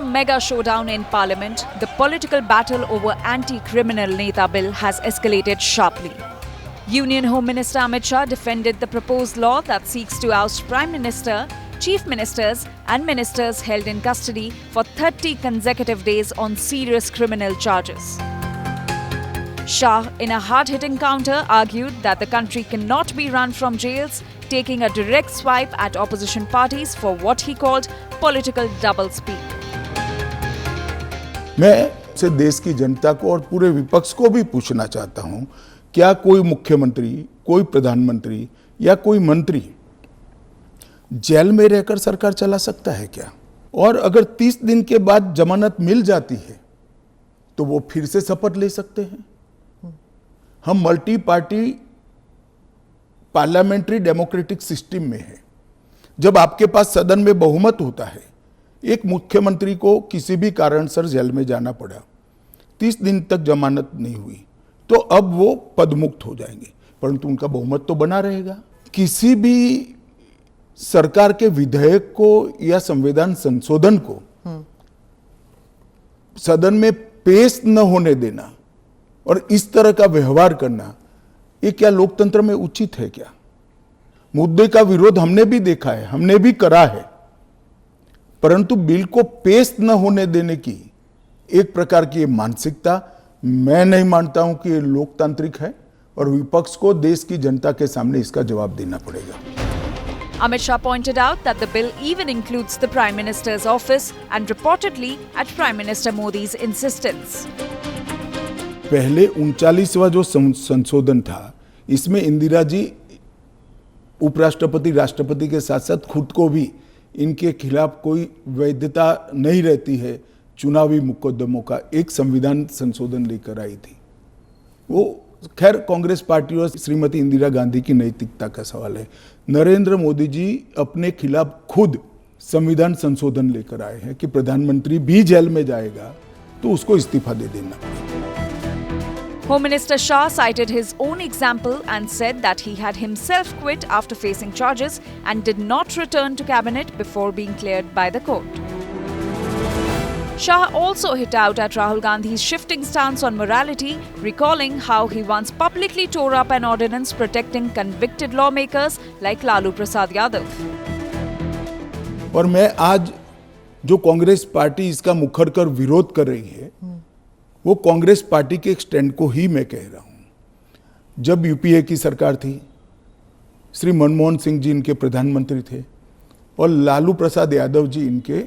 mega showdown in Parliament, the political battle over anti-criminal Neta bill has escalated sharply. Union Home Minister Amit Shah defended the proposed law that seeks to oust Prime Minister, Chief Ministers and Ministers held in custody for 30 consecutive days on serious criminal charges. Shah, in a hard-hitting counter, argued that the country cannot be run from jails, taking a direct swipe at opposition parties for what he called political doublespeak. मैं से देश की जनता को और पूरे विपक्ष को भी पूछना चाहता हूं, क्या कोई मुख्यमंत्री, कोई प्रधानमंत्री या कोई मंत्री जेल में रहकर सरकार चला सकता है क्या? और अगर 30 दिन के बाद जमानत मिल जाती है तो वो फिर से शपथ ले सकते हैं। हम multi party parliamentary democratic system में है। जब आपके पास सदन में बहुमत होता है, एक मुख्यमंत्री को किसी भी कारणसर जेल में जाना पड़ा, 30 दिन तक जमानत नहीं हुई, तो अब वो पदमुक्त हो जाएंगे, परंतु उनका बहुमत तो बना रहेगा। किसी भी सरकार के विधेयक को या संविधान संशोधन को सदन में पेश न होने देना और इस तरह का व्यवहार करना, ये क्या लोकतंत्र में उचित है क्या? मुद्दे का विरोध हमने भी देखा है, हमने भी करा है, परंतु बिल को पेश न होने देने की एक प्रकार की मानसिकता मैं नहीं मानता हूं कि ये लोकतांत्रिक है और विपक्ष को देश की जनता के सामने इसका जवाब देना पड़ेगा। Amit Shah pointed out that the bill even includes the Prime Minister's office and reportedly at Prime Minister Modi's insistence. पहले 39वां जो संशोधन था, इसमें इंदिरा जी उपराष्ट्रपति, राष्ट्रपति के साथ साथ खुद को भी इनके खिलाफ कोई वैधता नहीं रहती है चुनावी मुकदमों का एक संविधान संशोधन लेकर आई थी। वो खैर कांग्रेस पार्टी और श्रीमती इंदिरा गांधी की नैतिकता का सवाल है। नरेंद्र मोदी जी अपने खिलाफ खुद संविधान संशोधन लेकर आए हैं कि प्रधानमंत्री भी जेल में जाएगा तो उसको इस्तीफा दे देना पड़ेगा। Home Minister Shah cited his own example and said that he had himself quit after facing charges and did not return to cabinet before being cleared by the court. Shah also hit out at Rahul Gandhi's shifting stance on morality, recalling how he once publicly tore up an ordinance protecting convicted lawmakers like Lalu Prasad Yadav. और मैं आज जो Congress party इसका मुखर कर विरोध कर रही है, वो कांग्रेस पार्टी के एक स्टैंड को ही मैं कह रहा हूं। जब यूपीए की सरकार थी, श्री मनमोहन सिंह जी इनके प्रधानमंत्री थे और लालू प्रसाद यादव जी इनके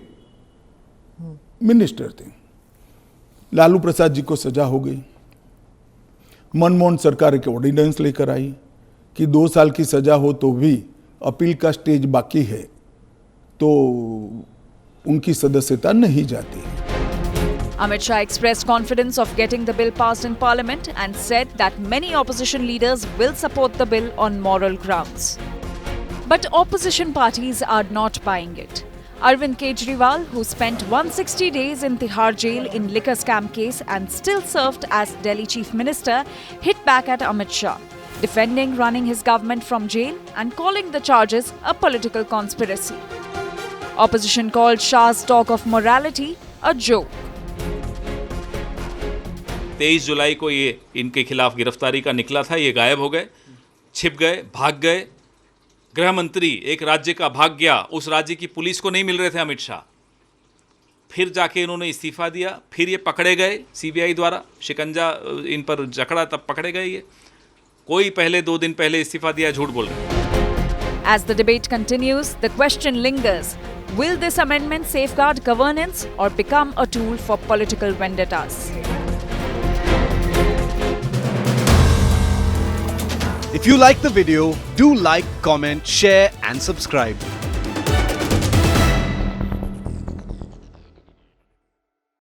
मिनिस्टर थे। लालू प्रसाद जी को सजा हो गई। मनमोहन सरकार एक ऑर्डिनेंस लेकर आई कि 2 साल की सजा हो तो भी अपील का स्टेज बाकी है तो उनकी सदस्यता नहीं जाती है। Amit Shah expressed confidence of getting the bill passed in Parliament and said that many opposition leaders will support the bill on moral grounds. But opposition parties are not buying it. Arvind Kejriwal, who spent 160 days in Tihar jail in liquor scam case and still served as Delhi Chief Minister, hit back at Amit Shah, defending running his government from jail and calling the charges a political conspiracy. Opposition called Shah's talk of morality a joke. 23 जुलाई को ये इनके खिलाफ गिरफ्तारी का निकला था, ये गायब हो गए, छिप गए, भाग गए। गृह मंत्री एक राज्य का भाग गया, उस राज्य की पुलिस को नहीं मिल रहे थे अमित शाह। फिर जाके इन्होंने इस्तीफा दिया, फिर ये पकड़े गए सीबीआई द्वारा, शिकंजा इन पर जकड़ा, तब पकड़े गए ये। कोई पहले 2 दिन पहले इस्तीफा दिया, झूठ बोल रहे। As the debate continues, the question lingers: will this amendment safeguard governance or become a tool for political vendettas? If you like the video, do like, comment, share and subscribe.